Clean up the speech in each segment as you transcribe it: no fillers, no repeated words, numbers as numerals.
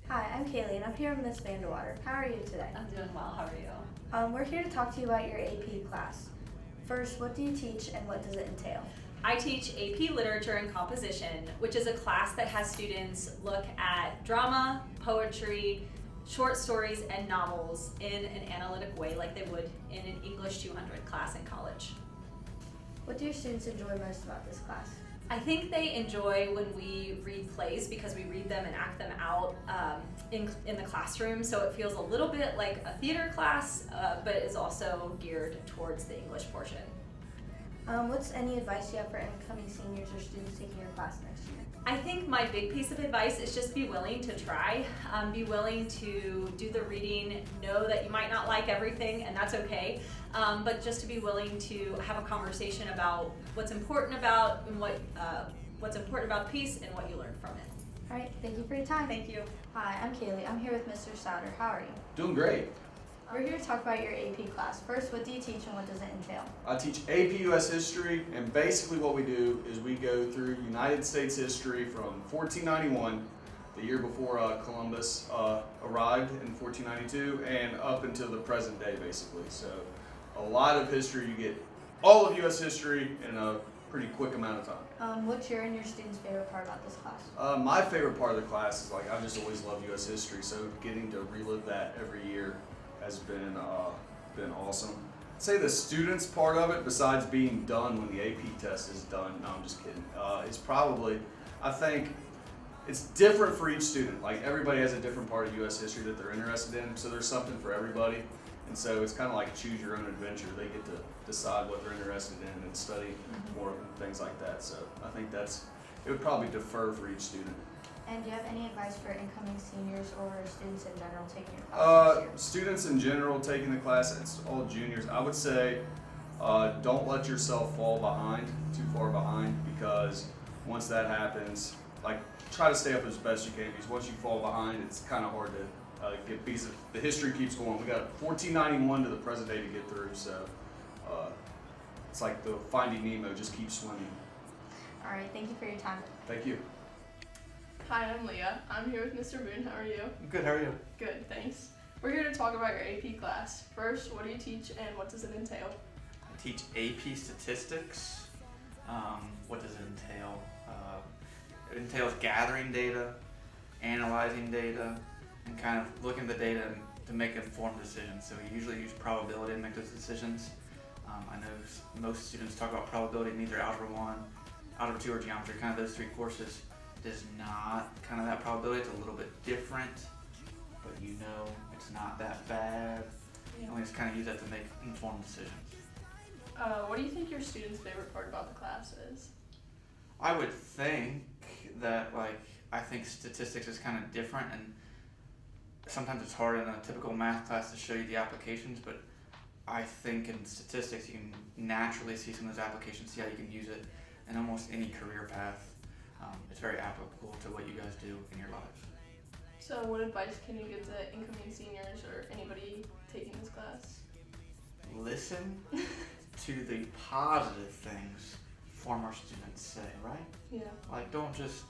Hi, I'm Kaylee, and I'm here with Miss Vanderwater. How are you today? I'm doing well. How are you? We're here to talk to you about your AP class. First, what do you teach and what does it entail? I teach AP Literature and Composition, which is a class that has students look at drama, poetry, short stories, and novels in an analytic way like they would in an English 200 class in college. What do your students enjoy most about this class? I think they enjoy when we read plays because we read them and act them out in the classroom, so it feels a little bit like a theater class, but is also geared towards the English portion. What's any advice you have for incoming seniors or students taking your class next year? I think my big piece of advice is just be willing to try, be willing to do the reading, know that you might not like everything, and that's okay, but just to be willing to have a conversation about what's important about and what's important about the piece and what you learned from it. All right, thank you for your time. Thank you. Hi, I'm Kaylee. I'm here with Mr. Sauder. How are you? Doing great. We're here to talk about your AP class. First, what do you teach and what does it entail? I teach AP US History, and basically what we do is we go through United States history from 1491, the year before Columbus arrived in 1492, and up until the present day, basically. So a lot of history. You get all of US history in a pretty quick amount of time. What's your and your students' favorite part about this class? My favorite part of the class is I just always loved US history, so getting to relive that every year has been awesome. I'd say the students part of it, besides being done when the AP test is done, no, I'm just kidding. It's probably, I think, it's different for each student. Like everybody has a different part of U.S. history that they're interested in, so there's something for everybody. And so it's kind of like choose your own adventure. They get to decide what they're interested in and study more and things like that. So I think it would probably differ for each student. And do you have any advice for incoming seniors or students in general taking your class next year? Students in general taking the class, it's all juniors. I would say don't let yourself fall behind, too far behind, because once that happens, try to stay up as best you can, because once you fall behind, it's kind of hard to get, because the history keeps going. We got 1491 to the present day to get through, so it's like the Finding Nemo, just keep swimming. All right, thank you for your time. Thank you. Hi, I'm Leah. I'm here with Mr. Boone. How are you? Good, how are you? Good, thanks. We're here to talk about your AP class. First, what do you teach and what does it entail? I teach AP Statistics. What does it entail? It entails gathering data, analyzing data, and kind of looking at the data to make informed decisions. So we usually use probability to make those decisions. I know most students talk about probability in either Algebra 1, Algebra 2, or Geometry, kind of those three courses. It is not kind of that probability. It's a little bit different, but it's not that bad. Yeah. And we just kind of use that to make informed decisions. What do you think your students' favorite part about the class is? I would think that I think statistics is kind of different, and sometimes it's hard in a typical math class to show you the applications, but I think in statistics you can naturally see some of those applications, see how you can use it in almost any career path. It's very applicable to what you guys do in your lives. So what advice can you give to incoming seniors or anybody taking this class? Listen to the positive things former students say, right? Yeah. Don't just,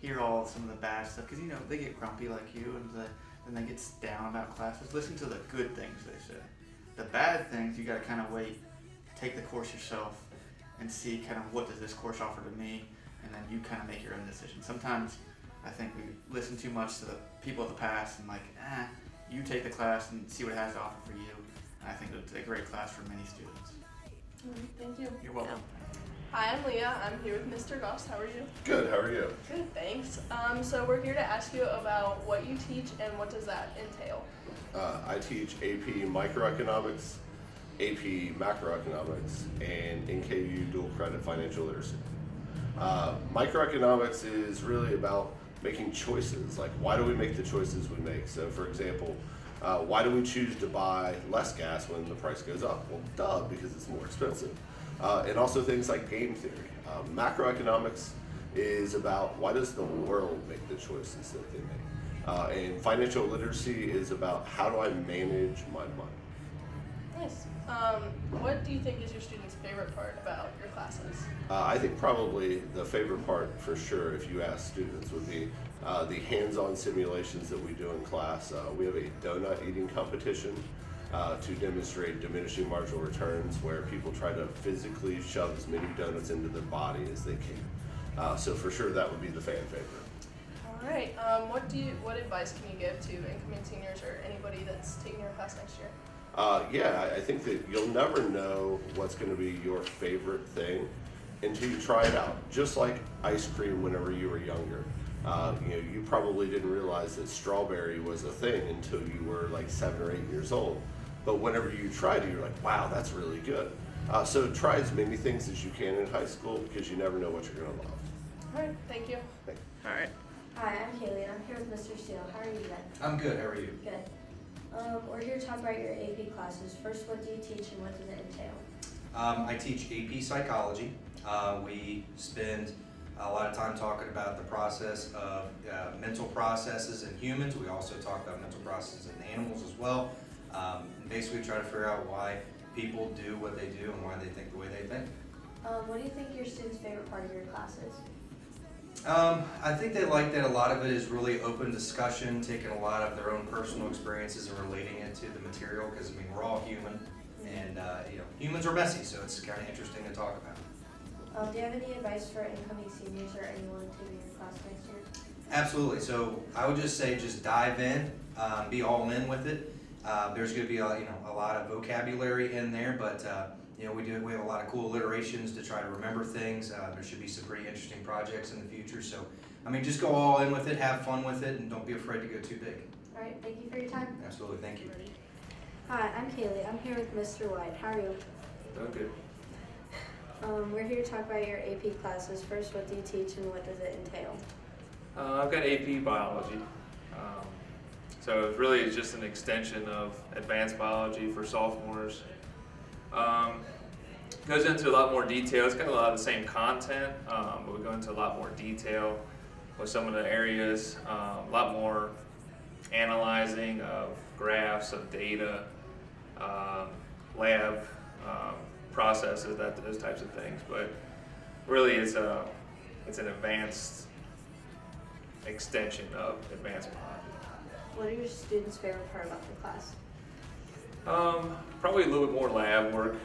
hear some of the bad stuff, because, they get grumpy like you, and then they get down about classes. Listen to the good things they say. The bad things, you gotta kind of wait, take the course yourself, and see kind of what does this course offer to me, and then you kind of make your own decision. Sometimes I think we listen too much to the people of the past and you take the class and see what it has to offer for you. And I think it's a great class for many students. Thank you. You're welcome. Hi, I'm Leah. I'm here with Mr. Goss. How are you? Good, how are you? Good, thanks. So we're here to ask you about what you teach and what does that entail? I teach AP Microeconomics, AP Macroeconomics, and NKU Dual Credit Financial Literacy. Microeconomics is really about making choices. Why do we make the choices we make? So, for example, why do we choose to buy less gas when the price goes up? Well, duh, because it's more expensive. And also things like game theory. Macroeconomics is about why does the world make the choices that they make? And financial literacy is about how do I manage my money. Nice. What do you think is your students' favorite part about your classes? I think probably the favorite part, for sure, if you ask students, would be the hands-on simulations that we do in class. We have a donut eating competition to demonstrate diminishing marginal returns, where people try to physically shove as many donuts into their body as they can. So for sure, that would be the fan favorite. All right. What advice can you give to incoming seniors or anybody that's taking your class next year? Yeah, I think that you'll never know what's going to be your favorite thing until you try it out. Just like ice cream whenever you were younger. You probably didn't realize that strawberry was a thing until you were like 7 or 8 years old. But whenever you tried it, you're like, wow, that's really good. So try as many things as you can in high school, because you never know what you're going to love. All right. Thank you. Thank you. All right. Hi, I'm Kaylee and I'm here with Mr. Steele. How are you today? I'm good. How are you? Good. We're here to talk about your AP classes. First, what do you teach and what does it entail? I teach AP psychology. We spend a lot of time talking about the process of mental processes in humans. We also talk about mental processes in animals as well. And basically try to figure out why people do what they do and why they think the way they think. What do you think your students' favorite part of your class is? I think they like that a lot of it is really open discussion, taking a lot of their own personal experiences and relating it to the material, because I mean we're all human, and humans are messy, so it's kind of interesting to talk about. Do you have any advice for incoming seniors or anyone taking your class next year? Absolutely. So I would just say just dive in, be all in with it. There's going to be a lot of vocabulary in there, but we have a lot of cool alliterations to try to remember things. There should be some pretty interesting projects in the future. So I mean, just go all in with it, have fun with it, and don't be afraid to go too big. All right, thank you for your time. Absolutely. Thank you. Hi, I'm Kaylee. I'm here with Mr. White. How are you? Doing good. We're here to talk about your AP classes. First, what do you teach and what does it entail? I've got AP biology. So it's just an extension of advanced biology for sophomores. Goes into a lot more detail. It's got a lot of the same content, but we go into a lot more detail with some of the areas, a lot more analyzing of graphs, of data, lab processes, those types of things. But really, it's an advanced extension of advanced biology. What are your students' favorite part about the class? Probably a little bit more lab work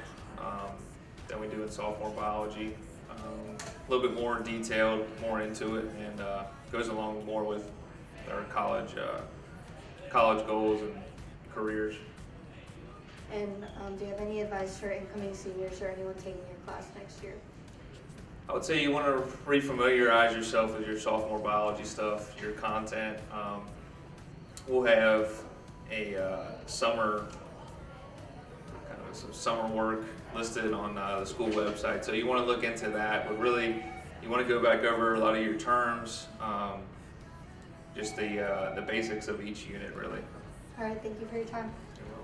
than we do in sophomore biology. A little bit more detailed, more into it, and goes along more with our college goals and careers. And do you have any advice for incoming seniors or anyone taking your class next year? I would say you want to refamiliarize yourself with your sophomore biology stuff, your content. We'll have a some summer work listed on the school website, so you want to look into that. But really, you want to go back over a lot of your terms, just the basics of each unit, really. All right, thank you for your time. You're welcome.